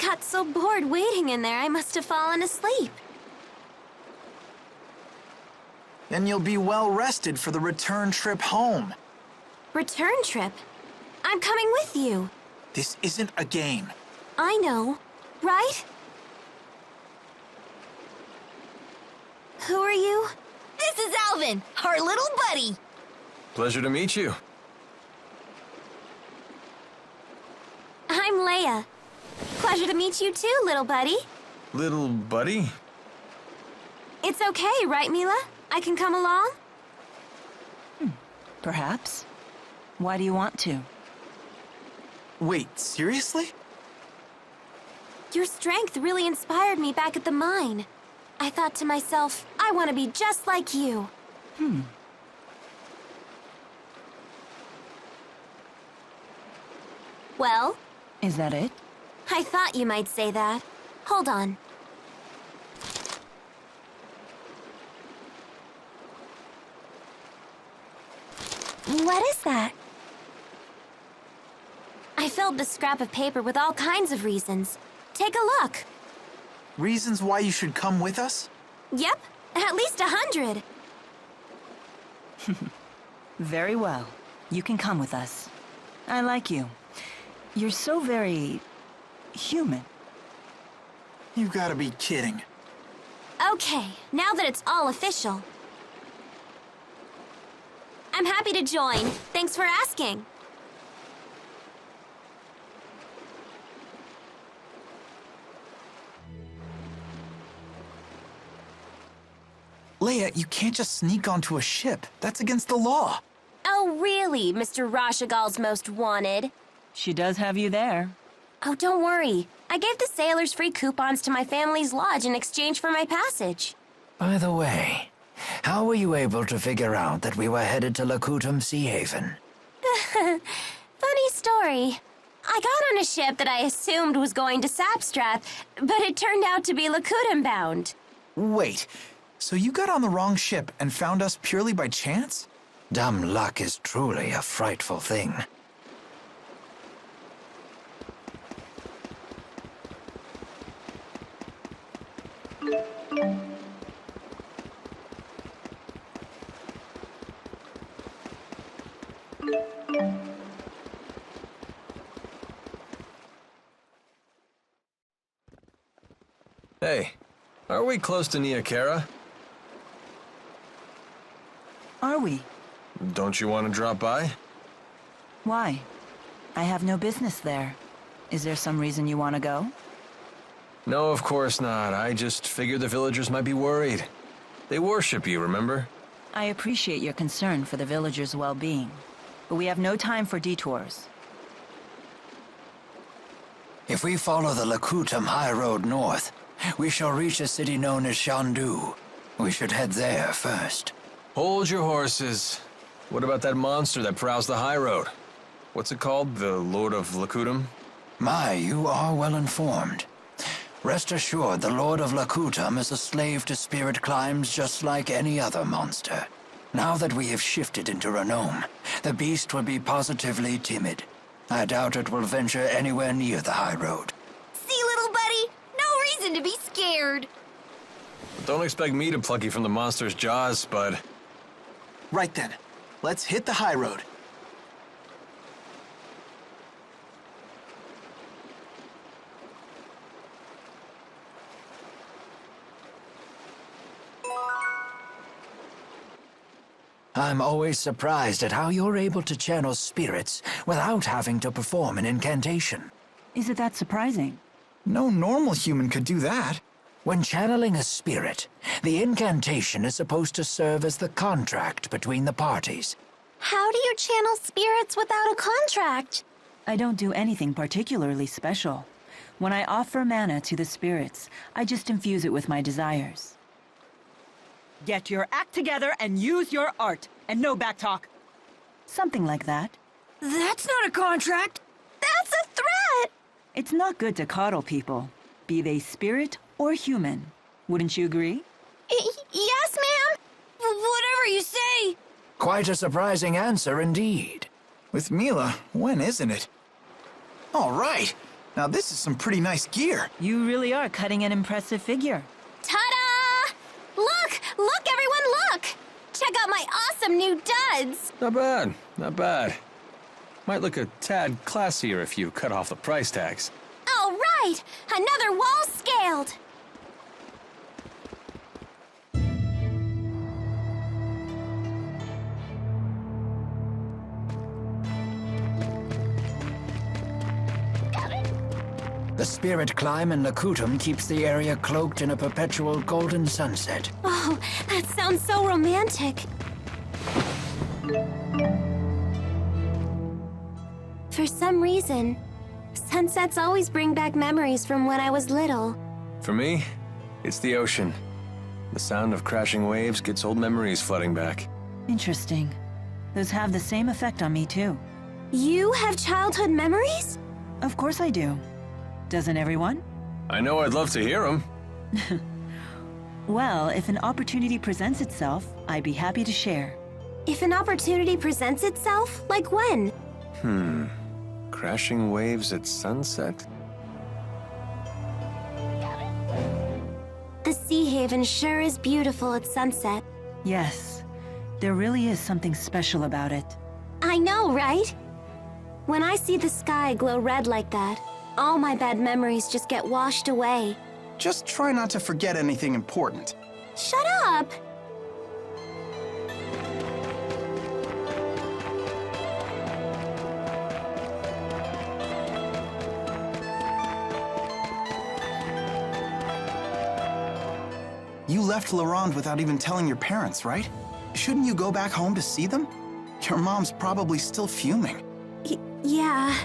got so bored waiting in there, I must have fallen asleep. Then you'll be well rested for the return trip home. Return trip? I'm coming with you. This isn't a game. I know, right? Who are you? This is Alvin, our little buddy. Pleasure to meet you. I'm Leia. Pleasure to meet you too, little buddy. Little buddy? It's okay, right, Milla? I can come along? Perhaps. Why do you want to? Wait, seriously? Your strength really inspired me back at the mine. I thought to myself, I want to be just like you. Well? Is that it? I thought you might say that. Hold on. What is that? I filled this scrap of paper with all kinds of reasons. Take a look. Reasons why you should come with us? Yep, at least 100. Very well. You can come with us. I like you. You're so very... human. You've got to be kidding. Okay, now that it's all official. I'm happy to join. Thanks for asking. Leia, you can't just sneak onto a ship. That's against the law. Oh, really, Mr. Rashagal's most wanted? She does have you there. Oh, don't worry. I gave the sailors free coupons to my family's lodge in exchange for my passage. By the way, how were you able to figure out that we were headed to Lakutam Sea Haven? Funny story. I got on a ship that I assumed was going to Sapstrath, but it turned out to be Lakutam bound. Wait, so you got on the wrong ship and found us purely by chance? Dumb luck is truly a frightful thing. Hey, are we close to Niakara? Are we? Don't you want to drop by? Why? I have no business there. Is there some reason you want to go? No, of course not. I just figured the villagers might be worried. They worship you, remember? I appreciate your concern for the villagers' well-being, but we have no time for detours. If we follow the Lakutam Highroad north, we shall reach a city known as Shandu. We should head there first. Hold your horses. What about that monster that prowls the Highroad? What's it called? The Lord of Lakutam? My, you are well informed. Rest assured, the Lord of Lakutam is a slave to spirit climbs just like any other monster. Now that we have shifted into Renome, the beast will be positively timid. I doubt it will venture anywhere near the Highroad. See, little buddy? No reason to be scared. Don't expect me to pluck you from the monster's jaws, bud. Right then. Let's hit the high road. I'm always surprised at how you're able to channel spirits without having to perform an incantation. Is it that surprising? No normal human could do that. When channeling a spirit, the incantation is supposed to serve as the contract between the parties. How do you channel spirits without a contract? I don't do anything particularly special. When I offer mana to the spirits, I just infuse it with my desires. Get your act together and use your art, and no backtalk. Something like that. That's not a contract. That's a threat. It's not good to coddle people, be they spirit or human. Wouldn't you agree? Yes, ma'am. Whatever you say. Quite a surprising answer indeed. With Milla, when isn't it? All right, Now this is some pretty nice gear. You really are cutting an impressive figure. Ta-da! Look! Look, everyone, look! Check out my awesome new duds! Not bad, not bad. Might look a tad classier if you cut off the price tags. All right! Another wall scaled! The spirit climb in Lakutam keeps the area cloaked in a perpetual golden sunset. Oh, that sounds so romantic. For some reason, sunsets always bring back memories from when I was little. For me, it's the ocean. The sound of crashing waves gets old memories flooding back. Interesting. Those have the same effect on me, too. You have childhood memories? Of course I do. Doesn't everyone? I know I'd love to hear them. Well, if an opportunity presents itself, I'd be happy to share. If an opportunity presents itself, like when? Crashing waves at sunset? The Sea Haven sure is beautiful at sunset. Yes, there really is something special about it. I know, right? When I see the sky glow red like that, all my bad memories just get washed away. Just try not to forget anything important. Shut up! You left La Ronde without even telling your parents, right? Shouldn't you go back home to see them? Your mom's probably still fuming. Yeah.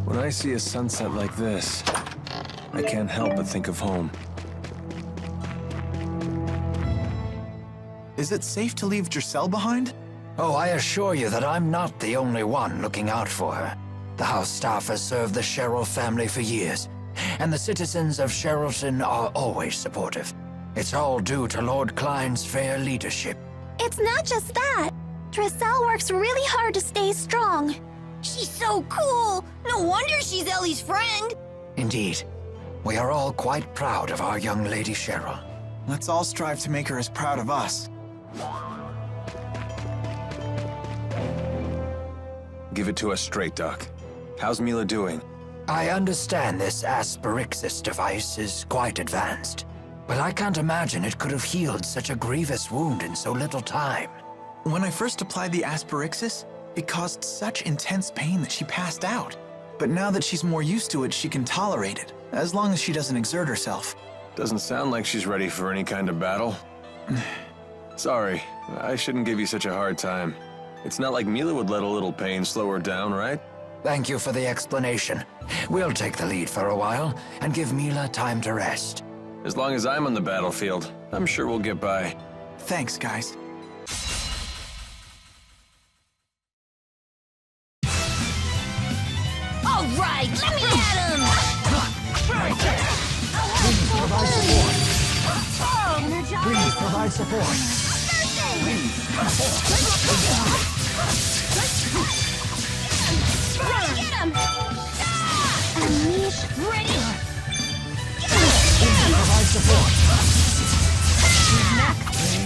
When I see a sunset like this, I can't help but think of home. Is it safe to leave Giselle behind? Oh, I assure you that I'm not the only one looking out for her. The house staff has served the Cheryl family for years, and the citizens of Cherylton are always supportive. It's all due to Lord Klein's fair leadership. It's not just that. Giselle works really hard to stay strong. She's so cool! No wonder she's Ellie's friend! Indeed, we are all quite proud of our young Lady Cheryl. Let's all strive to make her as proud of us. Give it to us straight, Doc. How's Milla doing? I understand this Asperixis device is quite advanced, but I can't imagine it could have healed such a grievous wound in so little time. When I first applied the Asperixis, it caused such intense pain that she passed out. But now that she's more used to it, she can tolerate it, as long as she doesn't exert herself. Doesn't sound like she's ready for any kind of battle. Sorry, I shouldn't give you such a hard time. It's not like Milla would let a little pain slow her down, right? Thank you for the explanation. We'll take the lead for a while and give Milla time to rest. As long as I'm on the battlefield, I'm sure we'll get by. Thanks, guys. All right, let me at him! Provide support. Energize! Please provide support. Get him! Unleash! Ready! Please provide support.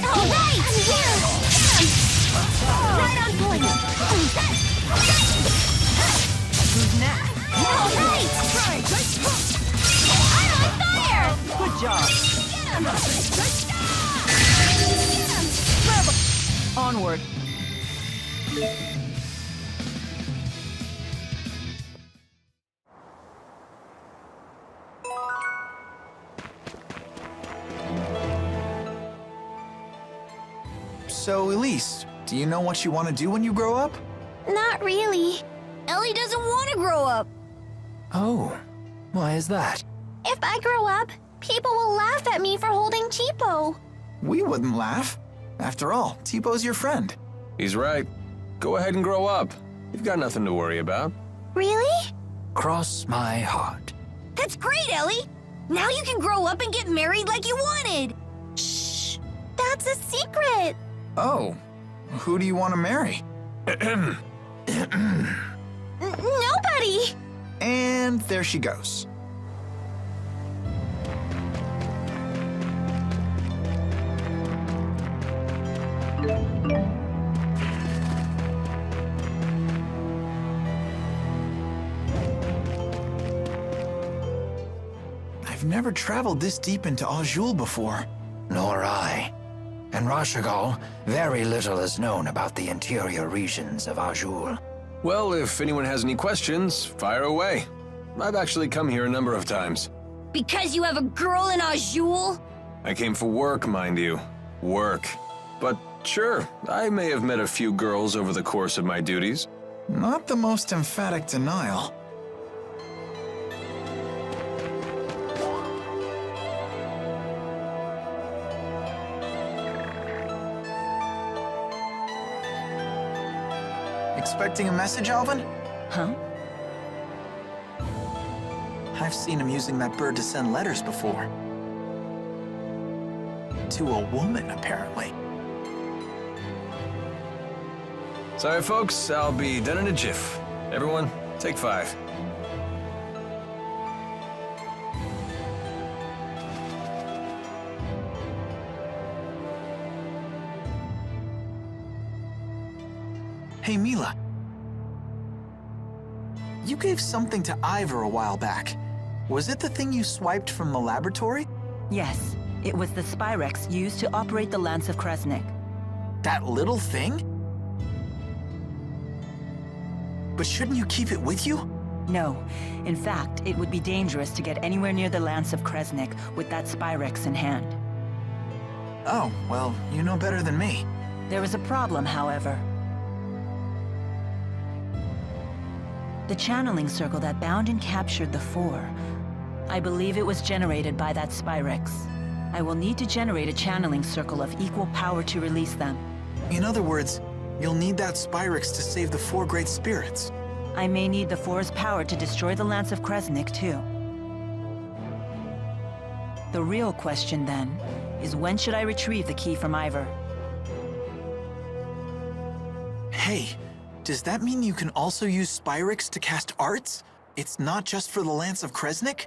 All right! I'm here! Right on point! Who's next? All right! I'm on fire! Good job. Onward. So, Elise, do you know what you want to do when you grow up? Not really. Ellie doesn't want to grow up. Oh, why is that? If I grow up, people will laugh at me for holding Cheapo. We wouldn't laugh. After all, Teepo's your friend. He's right. Go ahead and grow up. You've got nothing to worry about. Really? Cross my heart. That's great, Ellie. Now you can grow up and get married like you wanted. Shh. That's a secret. Oh, who do you want to marry? Nobody. And there she goes. I've never traveled this deep into Azul before. Nor I. In Rashagal, very little is known about the interior regions of Azul. Well, if anyone has any questions, fire away. I've actually come here a number of times. Because you have a girl in Azul? I came for work, mind you. Work. But sure, I may have met a few girls over the course of my duties. Not the most emphatic denial. Expecting a message, Alvin? Huh? I've seen him using that bird to send letters before. To a woman, apparently. Sorry, folks, I'll be done in a jiff. Everyone, take 5. Hey, Milla. You gave something to Ivor a while back. Was it the thing you swiped from the laboratory? Yes, it was the Spyrex used to operate the Lance of Kresnik. That little thing? But shouldn't you keep it with you? No. In fact, it would be dangerous to get anywhere near the Lance of Kresnik with that Spyrex in hand. Oh, well, you know better than me. There is a problem, however. The channeling circle that bound and captured the Four. I believe it was generated by that Spyrex. I will need to generate a channeling circle of equal power to release them. In other words, you'll need that Spyrex to save the 4 great spirits. I may need the Four's power to destroy the Lance of Kresnik, too. The real question, then, is when should I retrieve the key from Ivor? Hey, does that mean you can also use Spyrex to cast arts? It's not just for the Lance of Kresnik?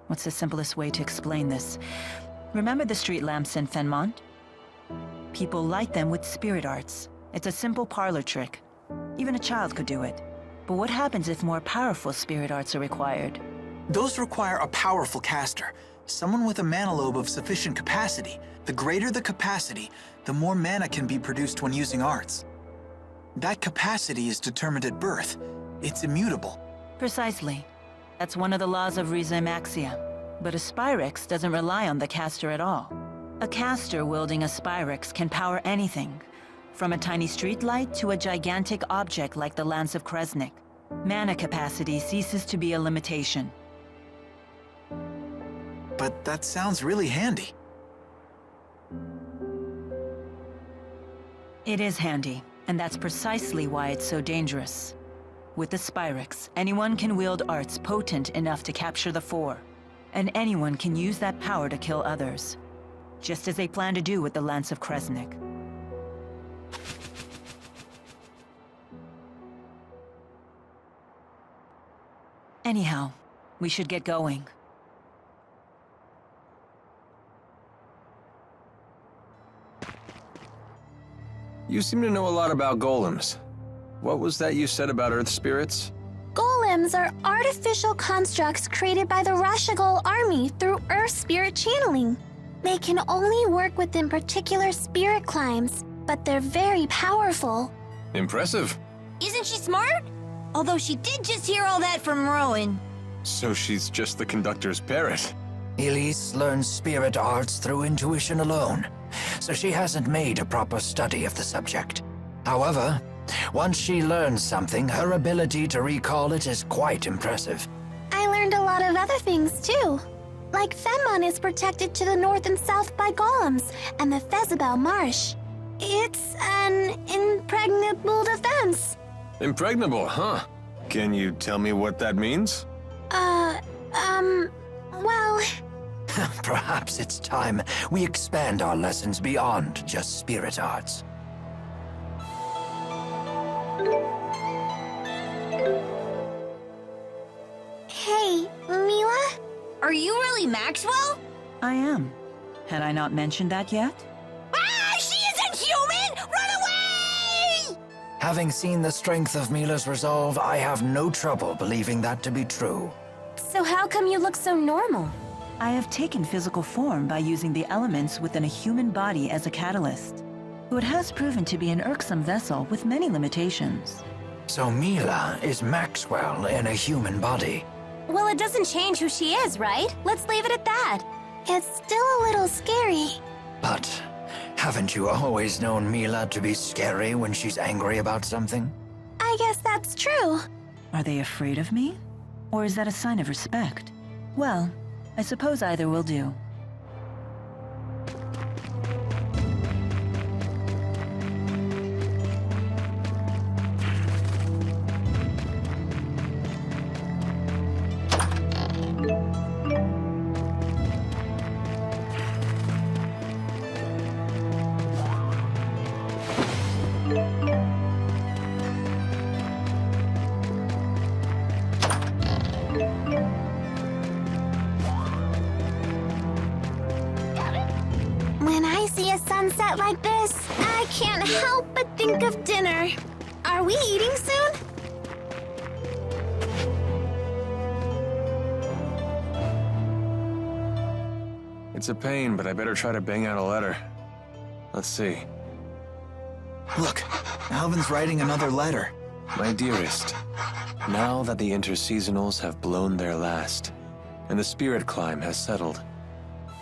What's the simplest way to explain this? Remember the street lamps in Fenmont? People light them with spirit arts. It's a simple parlor trick. Even a child could do it. But what happens if more powerful spirit arts are required? Those require a powerful caster, someone with a mana lobe of sufficient capacity. The greater the capacity, the more mana can be produced when using arts. That capacity is determined at birth. It's immutable. Precisely. That's one of the laws of Rizemaxia. But a Spyrex doesn't rely on the caster at all. A caster wielding a Spyrex can power anything, from a tiny streetlight to a gigantic object like the Lance of Kresnik. Mana capacity ceases to be a limitation. But that sounds really handy. It is handy, and that's precisely why it's so dangerous. With the Spyrex, anyone can wield arts potent enough to capture the Four, and anyone can use that power to kill others, just as they plan to do with the Lance of Kresnik. Anyhow, we should get going. You seem to know a lot about golems. What was that you said about earth spirits? Golems are artificial constructs created by the Rashagal army through Earth spirit channeling. They can only work within particular spirit climes, but they're very powerful. Impressive. Isn't she smart? Although she did just hear all that from Rowan. So she's just the conductor's parrot. Elise learns spirit arts through intuition alone, so she hasn't made a proper study of the subject. However, Once she learns something, her ability to recall it is quite impressive. I learned a lot of other things too. Like Fenmon is protected to the north and south by golems, and the Fezabel Marsh. It's an impregnable defense. Impregnable, huh? Can you tell me what that means? Well... Perhaps it's time we expand our lessons beyond just spirit arts. Hey, Milla? Are you really Maxwell? I am. Had I not mentioned that yet? Ah, she isn't human! Run away! Having seen the strength of Milla's resolve, I have no trouble believing that to be true. So how come you look so normal? I have taken physical form by using the elements within a human body as a catalyst. It has proven to be an irksome vessel with many limitations. So Milla is Maxwell in a human body. Well, it doesn't change who she is, right? Let's leave it at that. It's still a little scary. But haven't you always known Milla to be scary when she's angry about something? I guess that's true. Are they afraid of me? Or is that a sign of respect? Well, I suppose either will do. When I see a sunset like this, I can't help but think of dinner. Are we eating soon? It's a pain, but I better try to bang out a letter. Let's see. Look, Alvin's writing another letter. My dearest, now that the interseasonals have blown their last, and the spirit climb has settled,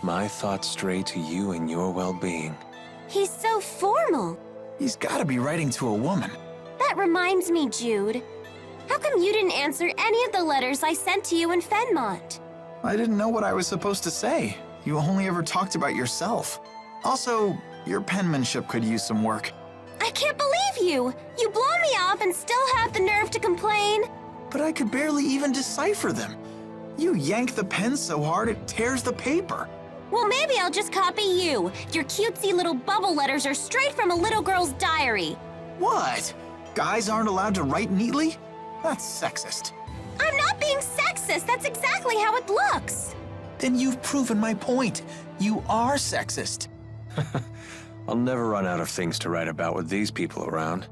my thoughts stray to you and your well-being. He's so formal. He's gotta be writing to a woman. That reminds me, Jude. How come you didn't answer any of the letters I sent to you in Fenmont? I didn't know what I was supposed to say. You only ever talked about yourself. Also, your penmanship could use some work. I can't believe you! You blow me off and still have the nerve to complain. But I could barely even decipher them. You yank the pen so hard it tears the paper. Well, maybe I'll just copy you. Your cutesy little bubble letters are straight from a little girl's diary. What? Guys aren't allowed to write neatly? That's sexist. I'm not being sexist. That's exactly how it looks. Then you've proven my point. You are sexist. I'll never run out of things to write about with these people around.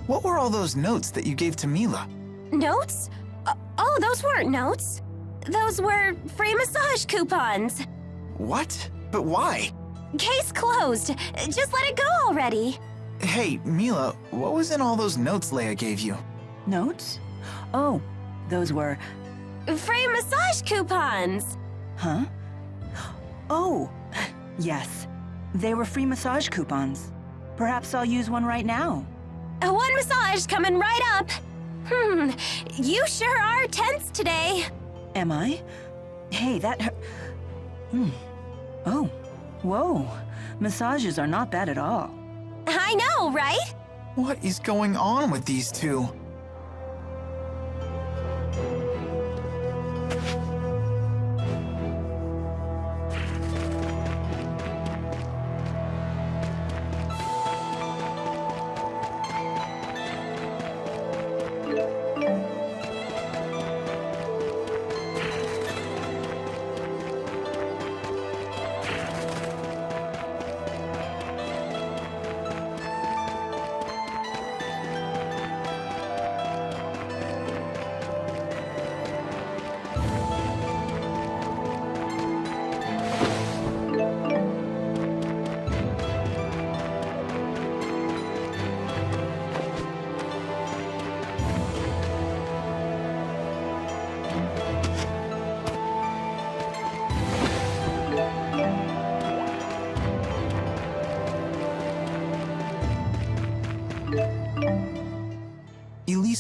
What were all those notes that you gave to Milla? Notes? Oh, those weren't notes. Those were free massage coupons. What? But why? Case closed. Just let it go already. Hey, Milla, what was in all those notes Leia gave you? Notes? Oh, those were... Free massage coupons. Huh? Oh, yes. They were free massage coupons. Perhaps I'll use one right now. One massage coming right up. You sure are tense today. Am I? Hey, that... Oh, whoa. Massages are not bad at all. I know, right? What is going on with these two?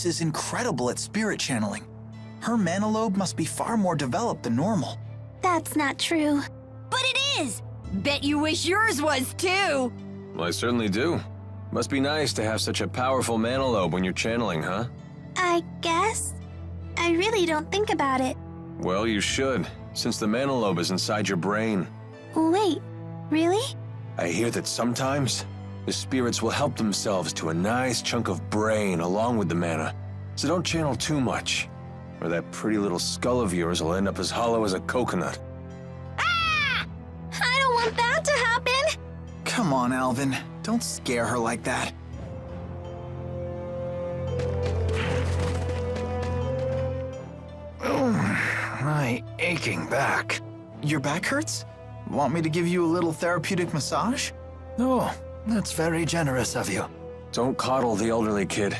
Elise is incredible at spirit channeling. Her mana lobe must be far more developed than normal. That's not true. But it is! Bet you wish yours was too! Well, I certainly do. Must be nice to have such a powerful mana lobe when you're channeling, huh? I guess. I really don't think about it. Well, you should, since the mana lobe is inside your brain. Wait, really? I hear that sometimes the spirits will help themselves to a nice chunk of brain along with the mana, so don't channel too much, or that pretty little skull of yours will end up as hollow as a coconut. I don't want that to happen! Come on, Alvin. Don't scare her like that. My aching back. Your back hurts? Want me to give you a little therapeutic massage? Oh, that's very generous of you. Don't coddle the elderly kid.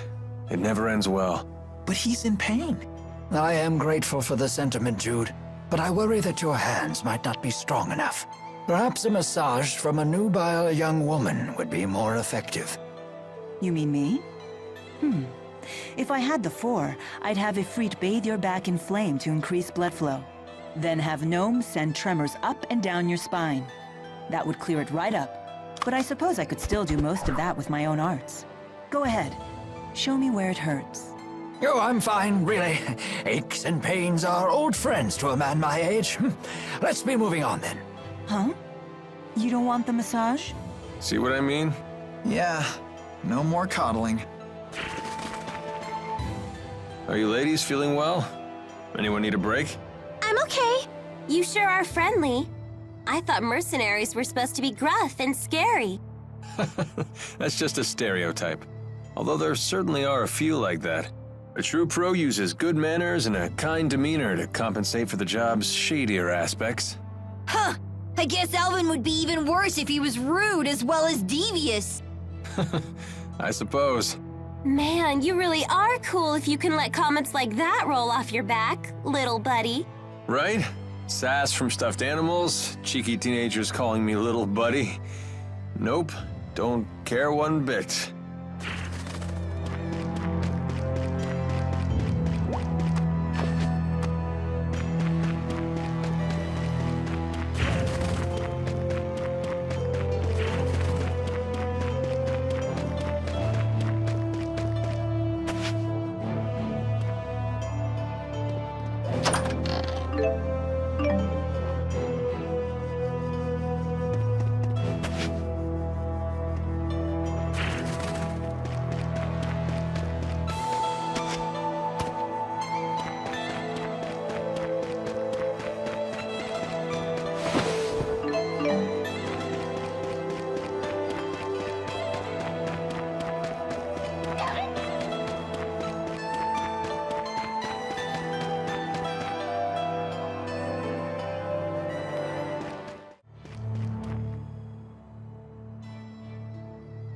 It never ends well. But he's in pain. I am grateful for the sentiment, Jude, but I worry that your hands might not be strong enough. Perhaps a massage from a nubile young woman would be more effective. You mean me? If I had the 4, I'd have Ifrit bathe your back in flame to increase blood flow. Then have gnomes send tremors up and down your spine. That would clear it right up. But I suppose I could still do most of that with my own arts. Go ahead. Show me where it hurts. Oh, I'm fine, really. Aches and pains are old friends to a man my age. Let's be moving on then. Huh? You don't want the massage? See what I mean? Yeah, no more coddling. Are you ladies feeling well? Anyone need a break? I'm okay. You sure are friendly. I thought mercenaries were supposed to be gruff and scary. That's just a stereotype. Although there certainly are a few like that. A true pro uses good manners and a kind demeanor to compensate for the job's shadier aspects. Huh! I guess Alvin would be even worse if he was rude as well as devious. I suppose. Man, you really are cool if you can let comments like that roll off your back, little buddy. Right? Sass from stuffed animals, cheeky teenagers calling me little buddy. Nope, don't care one bit.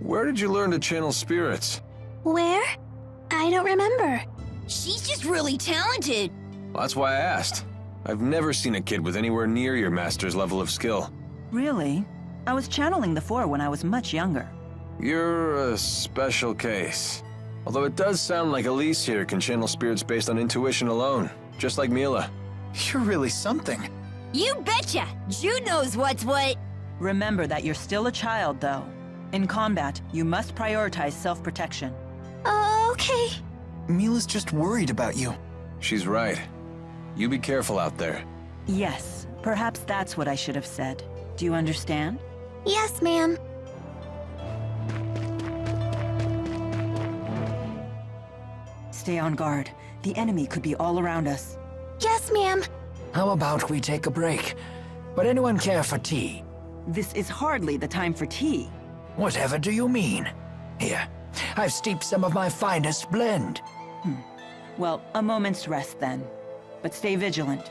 Where did you learn to channel spirits? Where? I don't remember. She's just really talented. Well, that's why I asked. I've never seen a kid with anywhere near your master's level of skill. Really? I was channeling the 4 when I was much younger. You're a special case. Although it does sound like Elise here can channel spirits based on intuition alone, just like Milla. You're really something. You betcha! Jude knows what's what. Remember that you're still a child, though. In combat, you must prioritize self-protection. Okay. Mila's just worried about you. She's right. You be careful out there. Yes, perhaps that's what I should have said. Do you understand? Yes, ma'am. Stay on guard. The enemy could be all around us. Yes, ma'am. How about we take a break? Would anyone care for tea? This is hardly the time for tea. Whatever do you mean? Here, I've steeped some of my finest blend. Well, a moment's rest then. But stay vigilant.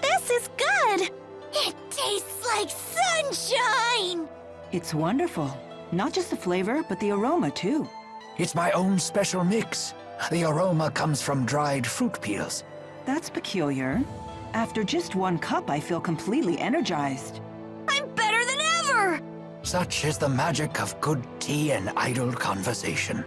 This is good. It tastes like sunshine! It's wonderful. Not just the flavor, but the aroma, too. It's my own special mix. The aroma comes from dried fruit peels. That's peculiar. After just 1 cup, I feel completely energized. I'm better than ever! Such is the magic of good tea and idle conversation.